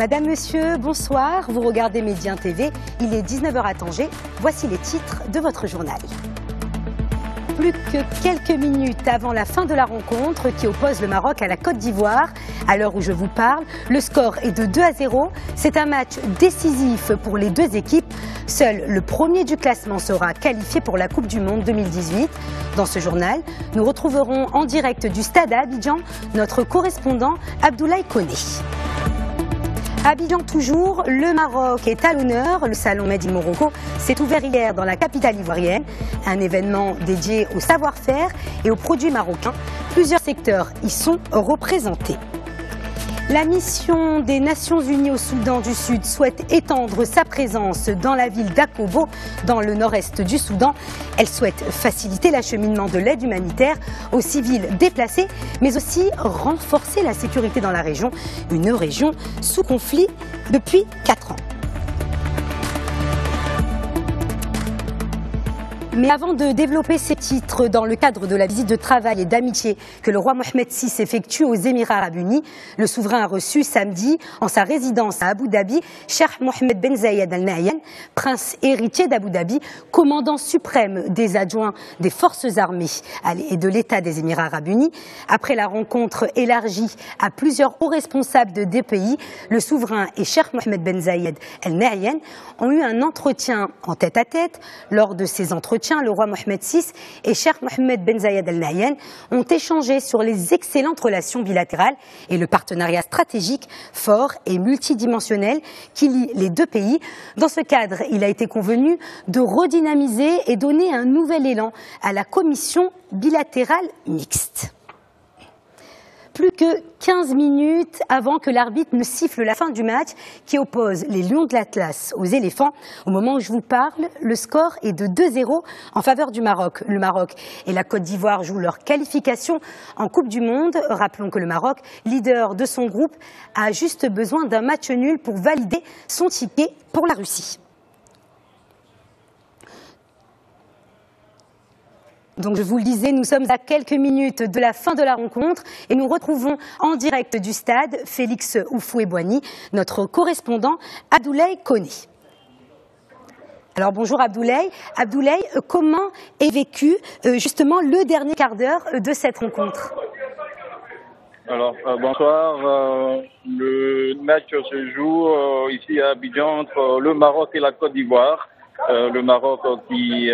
Madame, Monsieur, bonsoir. Vous regardez Médien TV. Il est 19 h à Tanger. Voici les titres de votre journal. Plus que quelques minutes avant la fin de la rencontre qui oppose le Maroc à la Côte d'Ivoire. À l'heure où je vous parle, le score est de 2-0. C'est un match décisif pour les deux équipes. Seul le premier du classement sera qualifié pour la Coupe du Monde 2018. Dans ce journal, nous retrouverons en direct du stade à Abidjan notre correspondant Abdoulaye Koné. Abidjan toujours, le Maroc est à l'honneur. Le salon Made in Morocco s'est ouvert hier dans la capitale ivoirienne. Un événement dédié au savoir-faire et aux produits marocains. Plusieurs secteurs y sont représentés. La mission des Nations Unies au Soudan du Sud souhaite étendre sa présence dans la ville d'Akobo, dans le nord-est du Soudan. Elle souhaite faciliter l'acheminement de l'aide humanitaire aux civils déplacés, mais aussi renforcer la sécurité dans la région, une région sous conflit depuis 4 ans. Mais avant de développer ces titres dans le cadre de la visite de travail et d'amitié que le roi Mohamed VI effectue aux Émirats arabes unis, le souverain a reçu samedi en sa résidence à Abu Dhabi Cheikh Mohammed Ben Zayed Al Nahyan, prince héritier d'Abu Dhabi, commandant suprême des adjoints des forces armées et de l'État des Émirats arabes unis. Après la rencontre élargie à plusieurs hauts responsables de deux pays, le souverain et Cheikh Mohammed Ben Zayed Al Nahyan ont eu un entretien en tête-à-tête. Lors de ces entretiens, le roi Mohamed VI et Cheikh Mohammed Ben Zayed Al Nahyan ont échangé sur les excellentes relations bilatérales et le partenariat stratégique fort et multidimensionnel qui lie les deux pays. Dans ce cadre, il a été convenu de redynamiser et donner un nouvel élan à la commission bilatérale mixte. Plus que 15 minutes avant que l'arbitre ne siffle la fin du match qui oppose les Lions de l'Atlas aux éléphants. Au moment où je vous parle, le score est de 2-0 en faveur du Maroc. Le Maroc et la Côte d'Ivoire jouent leur qualification en Coupe du Monde. Rappelons que le Maroc, leader de son groupe, a juste besoin d'un match nul pour valider son ticket pour la Russie. Donc je vous le disais, nous sommes à quelques minutes de la fin de la rencontre et nous retrouvons en direct du stade Félix Houphouët-Boigny, notre correspondant Abdoulaye Koné. Alors bonjour Abdoulaye. Abdoulaye, comment est vécu justement le dernier quart d'heure de cette rencontre? Alors bonsoir, le match se joue ici à Abidjan entre le Maroc et la Côte d'Ivoire. Le Maroc qui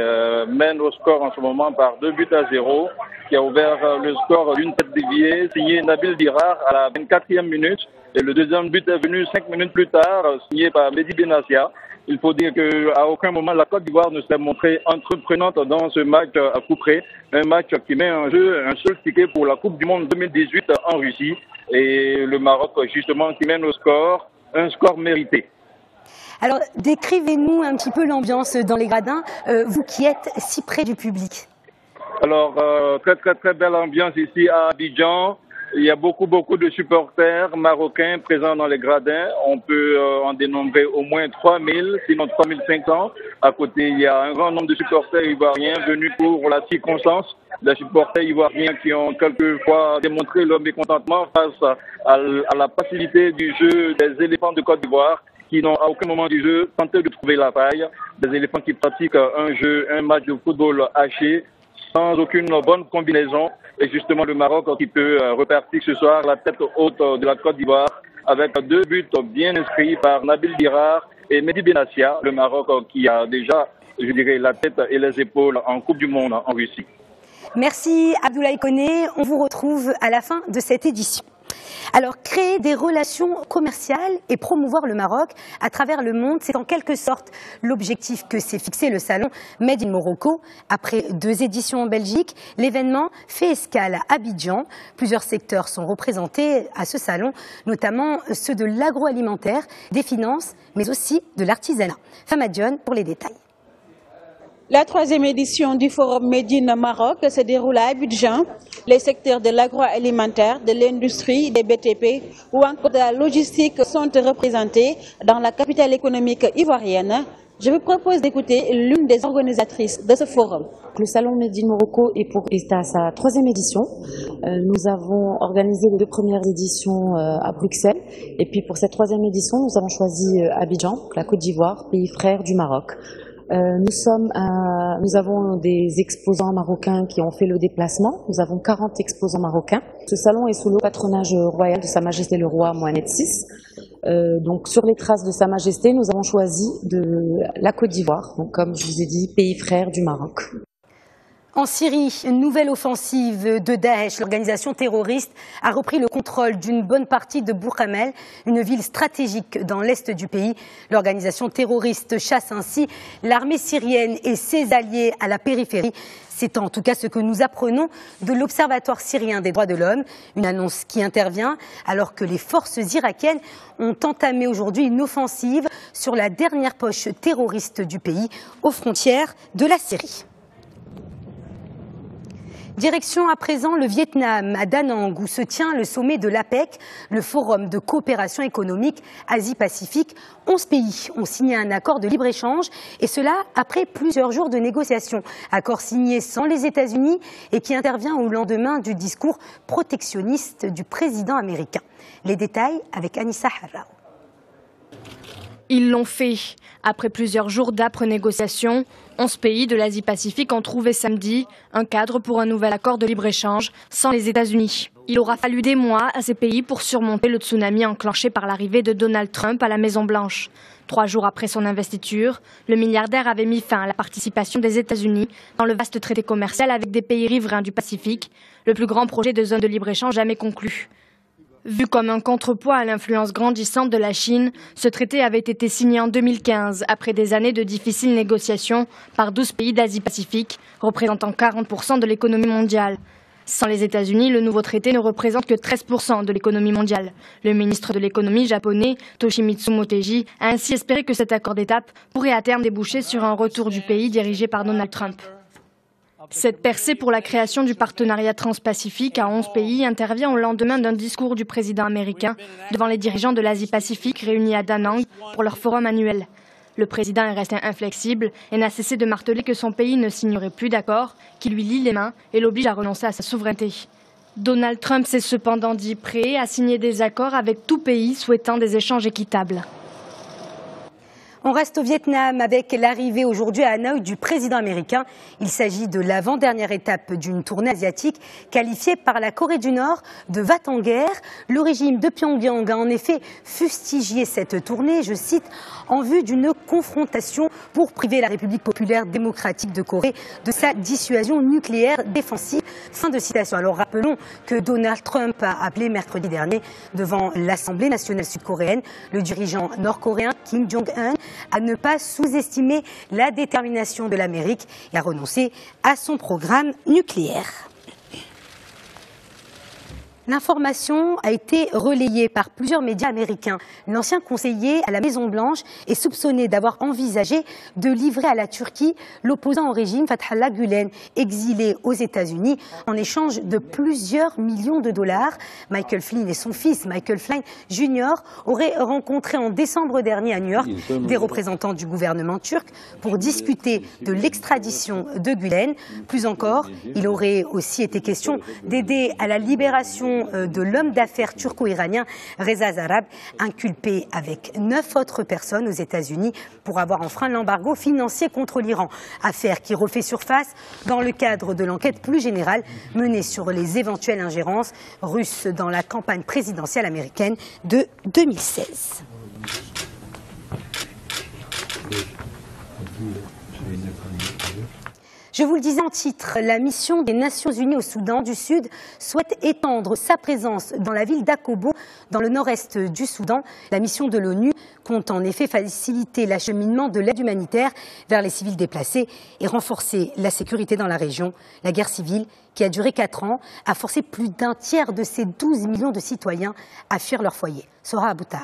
mène au score en ce moment par 2-0, qui a ouvert le score d'une tête déviée, signé Nabil Dirar à la 24e minute. Et le deuxième but est venu 5 minutes plus tard, signé par Mehdi Benassia. Il faut dire qu'à aucun moment la Côte d'Ivoire ne s'est montrée entreprenante dans ce match à coup près. Un match qui met en jeu un seul ticket pour la Coupe du Monde 2018 en Russie. Et le Maroc justement qui mène au score, un score mérité. Alors, décrivez-nous un petit peu l'ambiance dans les gradins, vous qui êtes si près du public. Alors, très belle ambiance ici à Abidjan. Il y a beaucoup de supporters marocains présents dans les gradins. On peut en dénombrer au moins 3000, sinon 3500. À côté, il y a un grand nombre de supporters ivoiriens venus pour la circonstance. Des supporters ivoiriens qui ont quelquefois démontré leur mécontentement face à la passivité du jeu des éléphants de Côte d'Ivoire, qui n'ont à aucun moment du jeu tenté de trouver la faille. Des éléphants qui pratiquent un match de football haché, sans aucune bonne combinaison. Et justement, le Maroc qui peut repartir ce soir la tête haute de la Côte d'Ivoire avec 2 buts bien inscrits par Nabil Dirar et Mehdi Benassia. Le Maroc qui a déjà, je dirais, la tête et les épaules en Coupe du Monde en Russie. Merci Abdoulaye Koné. On vous retrouve à la fin de cette édition. Alors, créer des relations commerciales et promouvoir le Maroc à travers le monde, c'est en quelque sorte l'objectif que s'est fixé le salon Made in Morocco. Après 2 éditions en Belgique, l'événement fait escale à Abidjan. Plusieurs secteurs sont représentés à ce salon, notamment ceux de l'agroalimentaire, des finances, mais aussi de l'artisanat. Famadion pour les détails. La 3e édition du Forum Made in Maroc se déroule à Abidjan. Les secteurs de l'agroalimentaire, de l'industrie, des BTP ou encore de la logistique sont représentés dans la capitale économique ivoirienne. Je vous propose d'écouter l'une des organisatrices de ce forum. Le Salon Made in Morocco est à sa 3e édition. Nous avons organisé les 2 premières éditions à Bruxelles. Et puis pour cette 3e édition, nous avons choisi Abidjan, la Côte d'Ivoire, pays frère du Maroc. Nous avons des exposants marocains qui ont fait le déplacement. Nous avons 40 exposants marocains. Ce salon est sous le patronage royal de Sa Majesté le Roi Mohamed VI. Donc sur les traces de Sa Majesté, nous avons choisi la Côte d'Ivoire, donc comme je vous ai dit, pays frère du Maroc. En Syrie, une nouvelle offensive de Daesh, l'organisation terroriste, a repris le contrôle d'une bonne partie de Bourhamel, une ville stratégique dans l'est du pays. L'organisation terroriste chasse ainsi l'armée syrienne et ses alliés à la périphérie. C'est en tout cas ce que nous apprenons de l'Observatoire syrien des droits de l'homme, une annonce qui intervient alors que les forces irakiennes ont entamé aujourd'hui une offensive sur la dernière poche terroriste du pays, aux frontières de la Syrie. Direction à présent le Vietnam, à Da Nang, où se tient le sommet de l'APEC, le forum de coopération économique Asie-Pacifique. 11 pays ont signé un accord de libre-échange, et cela après plusieurs jours de négociations. Accord signé sans les États-Unis et qui intervient au lendemain du discours protectionniste du président américain. Les détails avec Anissa Harrao. Ils l'ont fait. Après plusieurs jours d'âpres négociations, 11 pays de l'Asie-Pacifique ont trouvé samedi un cadre pour un nouvel accord de libre-échange sans les États-Unis. Il aura fallu des mois à ces pays pour surmonter le tsunami enclenché par l'arrivée de Donald Trump à la Maison-Blanche. 3 jours après son investiture, le milliardaire avait mis fin à la participation des États-Unis dans le vaste traité commercial avec des pays riverains du Pacifique, le plus grand projet de zone de libre-échange jamais conclu. Vu comme un contrepoids à l'influence grandissante de la Chine, ce traité avait été signé en 2015, après des années de difficiles négociations par 12 pays d'Asie-Pacifique, représentant 40% de l'économie mondiale. Sans les États-Unis, le nouveau traité ne représente que 13% de l'économie mondiale. Le ministre de l'économie japonais, Toshimitsu Motegi, a ainsi espéré que cet accord d'étape pourrait à terme déboucher sur un retour du pays dirigé par Donald Trump. Cette percée pour la création du partenariat transpacifique à 11 pays intervient au lendemain d'un discours du président américain devant les dirigeants de l'Asie-Pacifique réunis à Da Nang pour leur forum annuel. Le président est resté inflexible et n'a cessé de marteler que son pays ne signerait plus d'accord, qui lui lie les mains et l'oblige à renoncer à sa souveraineté. Donald Trump s'est cependant dit prêt à signer des accords avec tout pays souhaitant des échanges équitables. On reste au Vietnam avec l'arrivée aujourd'hui à Hanoï du président américain. Il s'agit de l'avant-dernière étape d'une tournée asiatique qualifiée par la Corée du Nord de va-t-en-guerre. Le régime de Pyongyang a en effet fustigé cette tournée, je cite, en vue d'une confrontation pour priver la République populaire démocratique de Corée de sa dissuasion nucléaire défensive. Fin de citation. Alors rappelons que Donald Trump a appelé mercredi dernier devant l'Assemblée nationale sud-coréenne le dirigeant nord-coréen Kim Jong-un à ne pas sous-estimer la détermination de l'Amérique et à renoncer à son programme nucléaire. L'information a été relayée par plusieurs médias américains. L'ancien conseiller à la Maison-Blanche est soupçonné d'avoir envisagé de livrer à la Turquie l'opposant au régime Fethullah Gülen, exilé aux États-Unis en échange de plusieurs millions de dollars. Michael Flynn et son fils, Michael Flynn Jr., auraient rencontré en décembre dernier à New York des représentants du gouvernement turc pour discuter de l'extradition de Gülen. Plus encore, il aurait aussi été question d'aider à la libération de l'homme d'affaires turco-iranien Reza Zarrab, inculpé avec 9 autres personnes aux États-Unis pour avoir enfreint l'embargo financier contre l'Iran. Affaire qui refait surface dans le cadre de l'enquête plus générale menée sur les éventuelles ingérences russes dans la campagne présidentielle américaine de 2016. Je vous le disais en titre, la mission des Nations Unies au Soudan du Sud souhaite étendre sa présence dans la ville d'Akobo, dans le nord-est du Soudan. La mission de l'ONU compte en effet faciliter l'acheminement de l'aide humanitaire vers les civils déplacés et renforcer la sécurité dans la région. La guerre civile, qui a duré 4 ans, a forcé plus d'un tiers de ces 12 millions de citoyens à fuir leur foyer. Sora Abouta.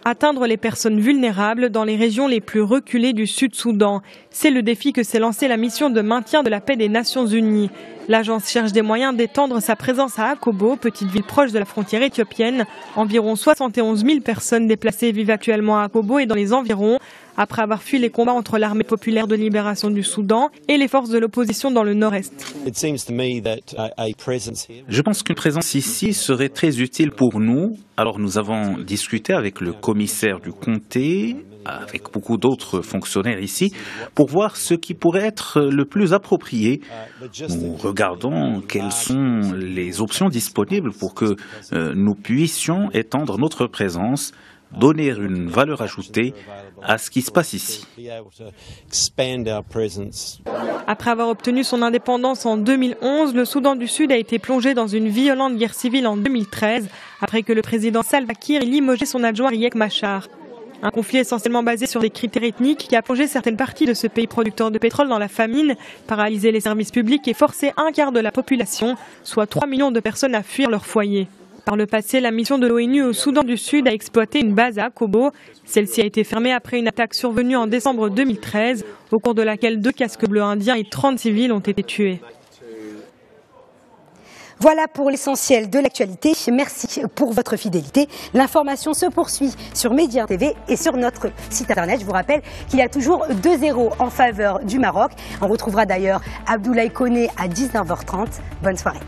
Atteindre les personnes vulnérables dans les régions les plus reculées du Sud-Soudan. C'est le défi que s'est lancé la mission de maintien de la paix des Nations Unies. L'agence cherche des moyens d'étendre sa présence à Akobo, petite ville proche de la frontière éthiopienne. Environ 71 000 personnes déplacées vivent actuellement à Akobo et dans les environs. après avoir fui les combats entre l'armée populaire de libération du Soudan et les forces de l'opposition dans le nord-est. Je pense qu'une présence ici serait très utile pour nous. Alors nous avons discuté avec le commissaire du comté, avec beaucoup d'autres fonctionnaires ici, pour voir ce qui pourrait être le plus approprié. Nous regardons quelles sont les options disponibles pour que nous puissions étendre notre présence, donner une valeur ajoutée à ce qui se passe ici. Après avoir obtenu son indépendance en 2011, le Soudan du Sud a été plongé dans une violente guerre civile en 2013, après que le président Salva Kiir ait limogé son adjoint Riek Machar. Un conflit essentiellement basé sur des critères ethniques qui a plongé certaines parties de ce pays producteur de pétrole dans la famine, paralysé les services publics et forcé un quart de la population, soit 3 millions de personnes à fuir leur foyer. Par le passé, la mission de l'ONU au Soudan du Sud a exploité une base à Akobo. Celle-ci a été fermée après une attaque survenue en décembre 2013, au cours de laquelle 2 casques bleus indiens et 30 civils ont été tués. Voilà pour l'essentiel de l'actualité. Merci pour votre fidélité. L'information se poursuit sur Média TV et sur notre site internet. Je vous rappelle qu'il y a toujours 2-0 en faveur du Maroc. On retrouvera d'ailleurs Abdoulaye Koné à 19h30. Bonne soirée.